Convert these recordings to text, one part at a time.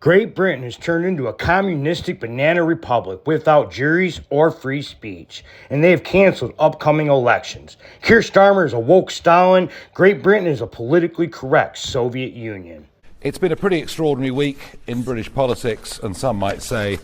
Great Britain has turned into a communistic banana republic without juries or free speech, and they have canceled upcoming elections. Keir Starmer is a woke Stalin. Great Britain is a politically correct Soviet Union. It's been a pretty extraordinary week in British politics, and some might say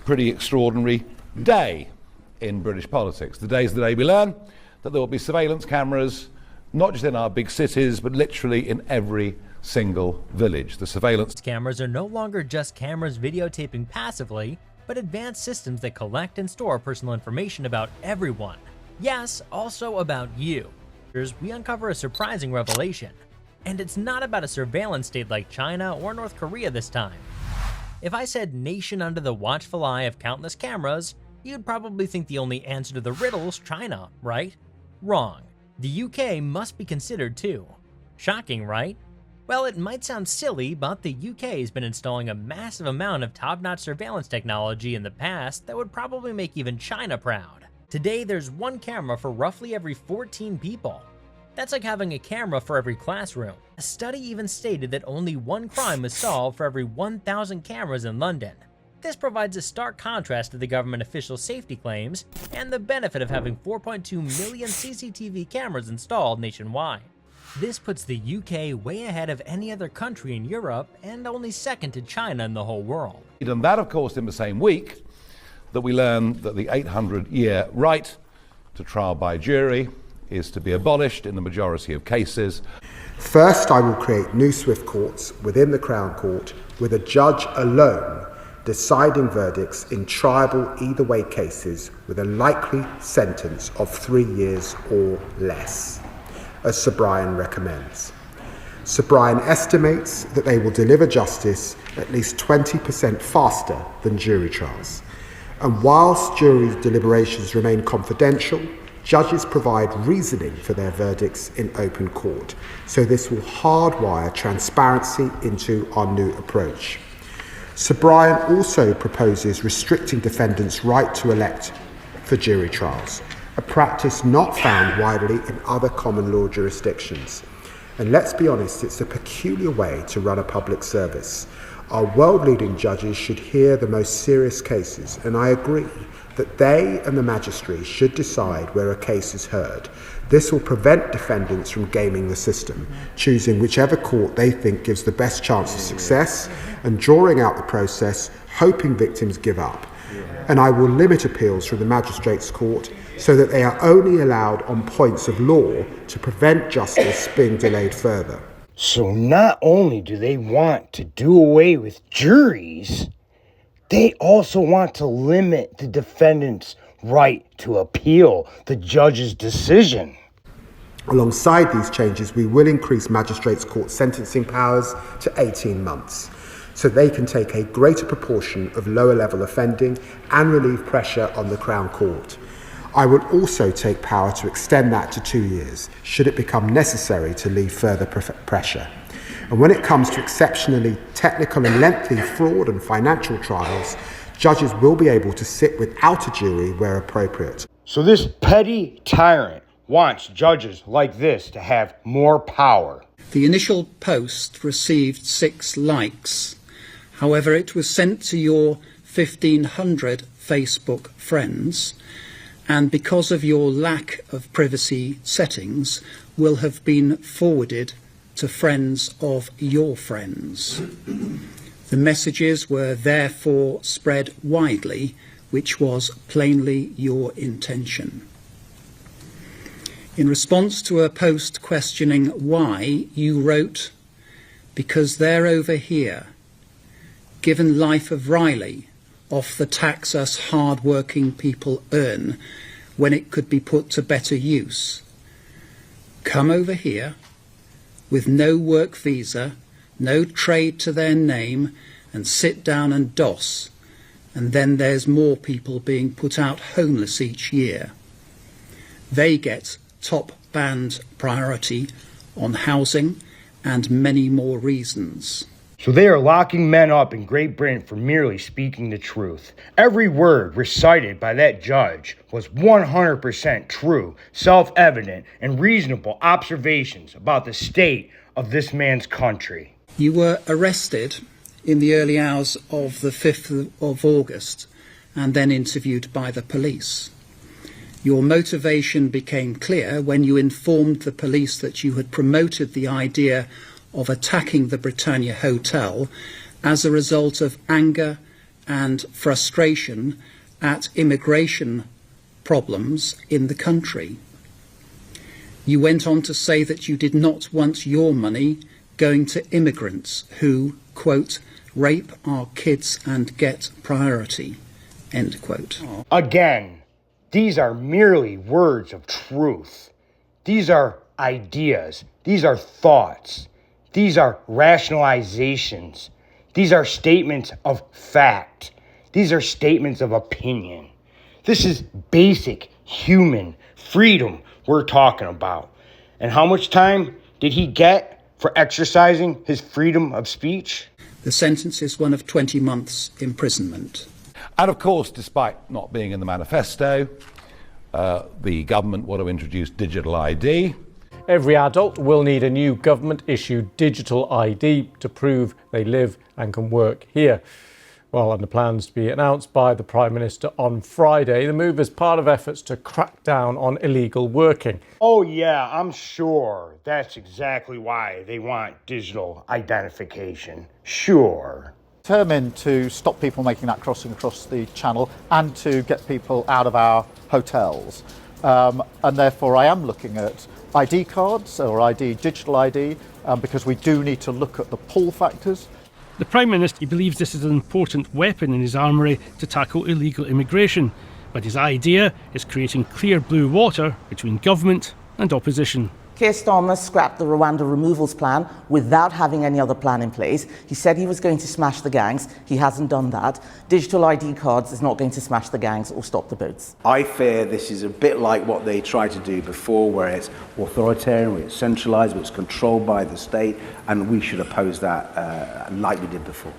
pretty extraordinary day in British politics. The day's the day we learn that there will be surveillance cameras, not just in our big cities, but literally in every single village. The surveillance cameras are no longer just cameras videotaping passively, but advanced systems that collect and store personal information about everyone. Yes, also about you. We uncover a surprising revelation. And it's not about a surveillance state like China or North Korea this time. If I said nation under the watchful eye of countless cameras, you'd probably think the only answer to the riddle is China, right? Wrong. The UK must be considered too. Shocking, right? Well, it might sound silly, but the UK has been installing a massive amount of top-notch surveillance technology in the past that would probably make even China proud. Today, there's one camera for roughly every 14 people. That's like having a camera for every classroom. A study even stated that only one crime was solved for every 1,000 cameras in London. This provides a stark contrast to the government official safety claims and the benefit of having 4.2 million CCTV cameras installed nationwide. This puts the UK way ahead of any other country in Europe and only second to China in the whole world. And that, of course, in the same week that we learned that the 800-year right to trial by jury is to be abolished in the majority of cases. First, I will create new swift courts within the Crown Court with a judge alone deciding verdicts in triable either way cases with a likely sentence of 3 years or less, as Sir Brian recommends. Sir Brian estimates that they will deliver justice at least 20% faster than jury trials. And whilst jury deliberations remain confidential, judges provide reasoning for their verdicts in open court. So this will hardwire transparency into our new approach. Sir Brian also proposes restricting defendants' right to elect for jury trials, a practice not found widely in other common law jurisdictions. And let's be honest, it's a peculiar way to run a public service. Our world-leading judges should hear the most serious cases, and I agree that they and the magistrate should decide where a case is heard. This will prevent defendants from gaming the system, choosing whichever court they think gives the best chance of success and drawing out the process, hoping victims give up. And I will limit appeals from the magistrates' court so that they are only allowed on points of law to prevent justice being delayed further. So not only do they want to do away with juries, they also want to limit the defendant's right to appeal the judge's decision. Alongside these changes, we will increase magistrates' court sentencing powers to 18 months, so they can take a greater proportion of lower-level offending and relieve pressure on the Crown Court. I will also take power to extend that to 2 years, should it become necessary to leave further pressure. And when it comes to exceptionally technical and lengthy fraud and financial trials, judges will be able to sit without a jury where appropriate. So this petty tyrant wants judges like this to have more power. The initial post received 6 likes. However, it was sent to your 1,500 Facebook friends, and because of your lack of privacy settings, will have been forwarded to friends of your friends. The messages were therefore spread widely, which was plainly your intention. In response to a post questioning why, you wrote, "Because they're over here, given life of Riley, off the tax us hard-working people earn, when it could be put to better use. Come over here, with no work visa, no trade to their name, and sit down and doss, and then there's more people being put out homeless each year. They get top band priority on housing and many more reasons." So they are locking men up in Great Britain for merely speaking the truth. Every word recited by that judge was 100% true, self-evident, and reasonable observations about the state of this man's country. You were arrested in the early hours of the 5th of August and then interviewed by the police. Your motivation became clear when you informed the police that you had promoted the idea of attacking the Britannia Hotel as a result of anger and frustration at immigration problems in the country. You went on to say that you did not want your money going to immigrants who, quote, rape our kids and get priority, end quote. Again, these are merely words of truth. These are ideas. These are thoughts. These are rationalizations. These are statements of fact. These are statements of opinion. This is basic human freedom we're talking about. And how much time did he get for exercising his freedom of speech? The sentence is one of 20 months imprisonment. And of course, despite not being in the manifesto, the government want to introduce digital ID. Every adult will need a new government-issued digital ID to prove they live and can work here. Well, and the plans to be announced by the Prime Minister on Friday. The move is part of efforts to crack down on illegal working. Oh yeah, I'm sure that's exactly why they want digital identification. Sure. Determined to stop people making that crossing across the channel and to get people out of our hotels. And therefore I am looking at ID cards or ID, digital ID, because we do need to look at the pull factors. The Prime Minister believes this is an important weapon in his armoury to tackle illegal immigration, but his idea is creating clear blue water between government and opposition. Keir Starmer scrapped the Rwanda removals plan without having any other plan in place. He said he was going to smash the gangs. He hasn't done that. Digital ID cards is not going to smash the gangs or stop the boats. I fear this is a bit like what they tried to do before, where it's authoritarian, where it's centralised, where it's controlled by the state, and we should oppose that like we did before.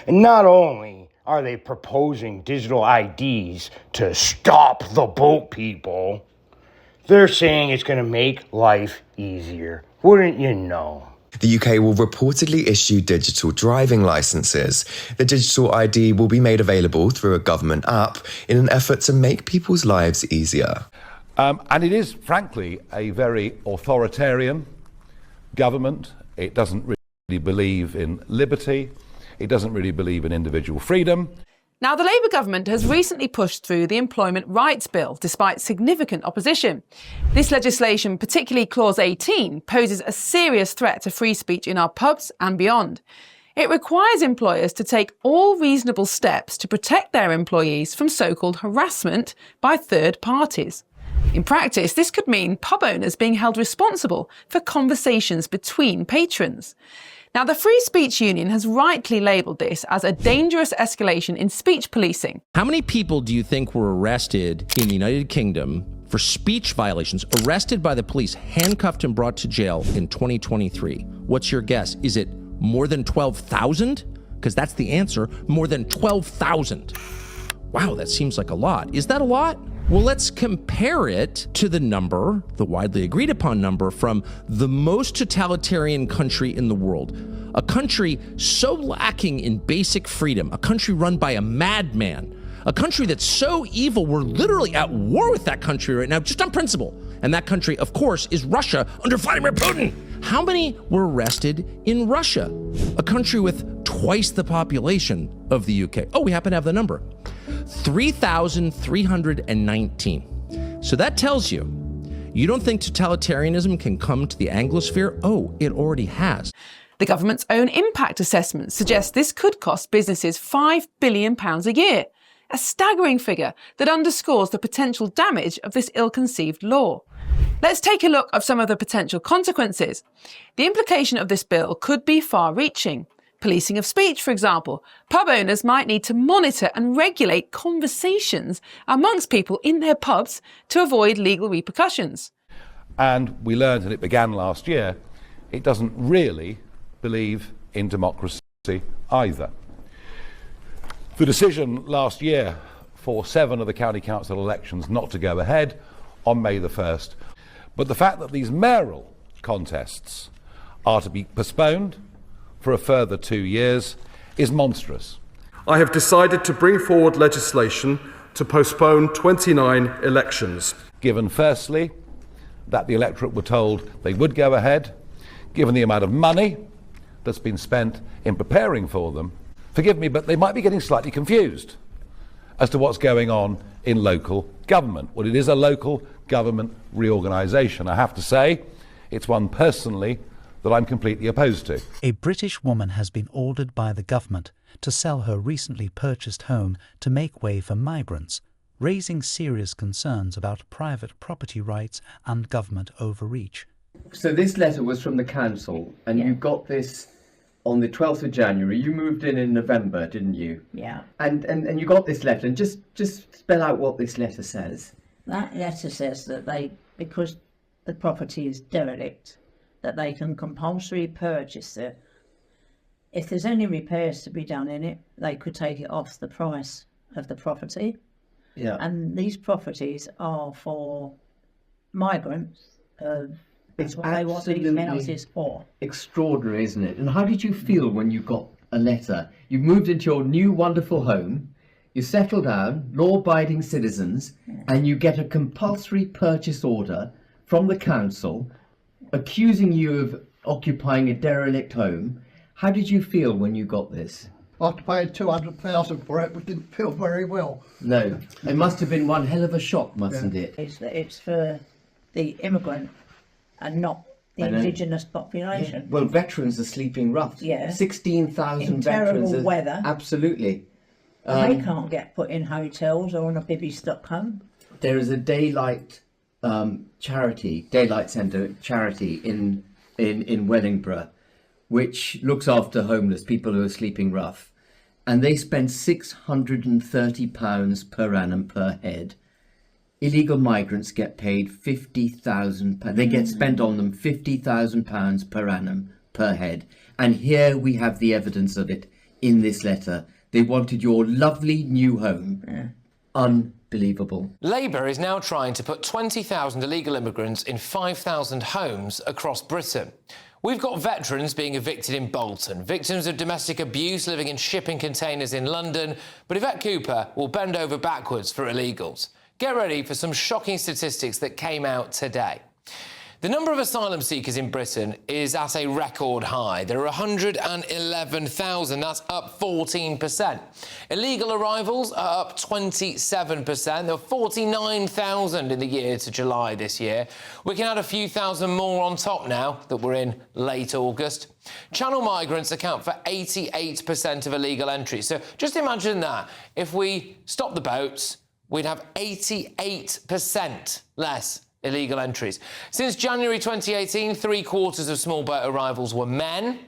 And not only are they proposing digital IDs to stop the boat people, they're saying it's going to make life easier. Wouldn't you know? The UK will reportedly issue digital driving licenses. The digital ID will be made available through a government app in an effort to make people's lives easier. And it is, frankly, a very authoritarian government. It doesn't really believe in liberty. It doesn't really believe in individual freedom. Now, the Labour government has recently pushed through the Employment Rights Bill, despite significant opposition. This legislation, particularly Clause 18, poses a serious threat to free speech in our pubs and beyond. It requires employers to take all reasonable steps to protect their employees from so-called harassment by third parties. In practice, this could mean pub owners being held responsible for conversations between patrons. Now, the Free Speech Union has rightly labelled this as a dangerous escalation in speech policing. How many people do you think were arrested in the United Kingdom for speech violations, arrested by the police, handcuffed and brought to jail in 2023? What's your guess? Is it more than 12,000? Because that's the answer, more than 12,000. Wow, that seems like a lot. Is that a lot? Well, let's compare it to the number, the widely agreed upon number, from the most totalitarian country in the world. A country so lacking in basic freedom, a country run by a madman, a country that's so evil we're literally at war with that country right now, just on principle. And that country, of course, is Russia under Vladimir Putin. How many were arrested in Russia? A country with twice the population of the UK. Oh, we happen to have the number. 3,319. So that tells you, you don't think totalitarianism can come to the Anglosphere? Oh, it already has. The government's own impact assessment suggests this could cost businesses £5 billion a year, a staggering figure that underscores the potential damage of this ill-conceived law. Let's take a look at some of the potential consequences. The implication of this bill could be far-reaching. Policing of speech, for example. Pub owners might need to monitor and regulate conversations amongst people in their pubs to avoid legal repercussions. And we learned, and it began last year, it doesn't really believe in democracy either. The decision last year for 7 of the county council elections not to go ahead on May the 1st, but the fact that these mayoral contests are to be postponed for a further 2 years is monstrous. I have decided to bring forward legislation to postpone 29 elections. Given firstly that the electorate were told they would go ahead, given the amount of money that's been spent in preparing for them, forgive me, but they might be getting slightly confused as to what's going on in local government. Well, it is a local government reorganisation. I have to say, it's one personally that I'm completely opposed to. A British woman has been ordered by the government to sell her recently purchased home to make way for migrants, raising serious concerns about private property rights and government overreach. So this letter was from the council, and you got this on the 12th of January. You moved in November, didn't you? Yeah. And you got this letter, and just spell out what this letter says. That letter says that because the property is derelict, that they can compulsory purchase it. If there's any repairs to be done in it, they could take it off the price of the property. Yeah. And these properties are for migrants. That's what they want these houses for. Extraordinary, isn't it? And how did you feel when you got a letter? You moved into your new wonderful home, you settle down, law-abiding citizens, and you get a compulsory purchase order from the council accusing you of occupying a derelict home. How did you feel when you got this? After paying $200,000 for it, we didn't feel very well. No, it must have been one hell of a shock, mustn't it? It's for the immigrant and not the indigenous population. Yeah. Well, veterans are sleeping rough. Yeah. 16,000 veterans. Terrible weather. Absolutely. They can't get put in hotels or on a bibby stock home. There is a daylight centre charity in Wellingborough, which looks after homeless people who are sleeping rough, and they spend £630 per annum per head. Illegal migrants get paid £50,000. They get spent on them £50,000 per annum per head, and here we have the evidence of it in this letter. They wanted your lovely new home. Yeah. Unbelievable. Labour is now trying to put 20,000 illegal immigrants in 5,000 homes across Britain. We've got veterans being evicted in Bolton, victims of domestic abuse living in shipping containers in London, but Yvette Cooper will bend over backwards for illegals. Get ready for some shocking statistics that came out today. The number of asylum seekers in Britain is at a record high. There are 111,000, that's up 14%. Illegal arrivals are up 27%. There were 49,000 in the year to July this year. We can add a few thousand more on top now that we're in late August. Channel migrants account for 88% of illegal entries. So just imagine that. If we stop the boats, we'd have 88% less illegal entries. Since January 2018, 3/4 of small boat arrivals were men,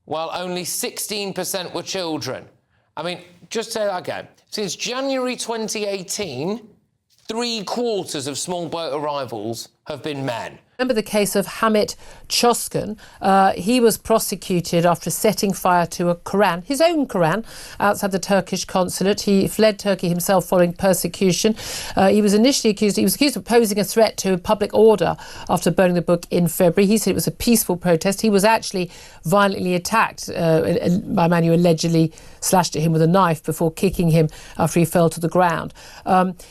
while only 16% were children. I mean, just say that again. Since January 2018, 3/4 of small boat arrivals have been men. Remember the case of Hamit Choskan? He was prosecuted after setting fire to a Quran, his own Quran, outside the Turkish consulate. He fled Turkey himself following persecution. He was accused of posing a threat to public order after burning the book in February. He said it was a peaceful protest. He was actually violently attacked by a man who allegedly slashed at him with a knife before kicking him after he fell to the ground.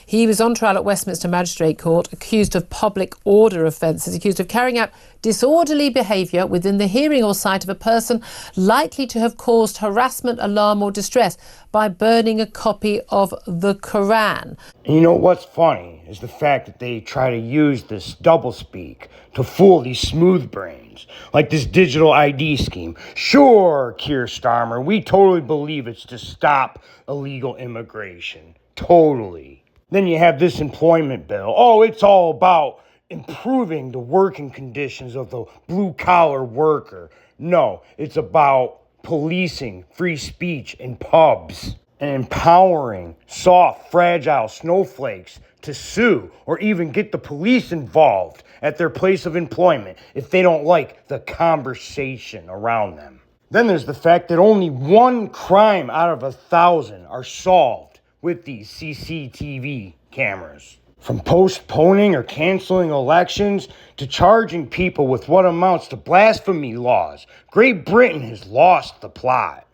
He was on trial at Westminster Magistrate Court, accused of public order offences, accused of carrying out disorderly behaviour within the hearing or sight of a person likely to have caused harassment, alarm or distress by burning a copy of the Quran. And you know what's funny is the fact that they try to use this doublespeak to fool these smooth brains, like this digital ID scheme. Sure, Keir Starmer, we totally believe it's to stop illegal immigration. Totally. Then you have this employment bill. Oh, it's all about improving the working conditions of the blue-collar worker. No, it's about policing free speech in pubs and empowering soft, fragile snowflakes to sue or even get the police involved at their place of employment if they don't like the conversation around them. Then there's the fact that only 1 crime out of 1,000 are solved with these CCTV cameras. From postponing or canceling elections to charging people with what amounts to blasphemy laws, Great Britain has lost the plot.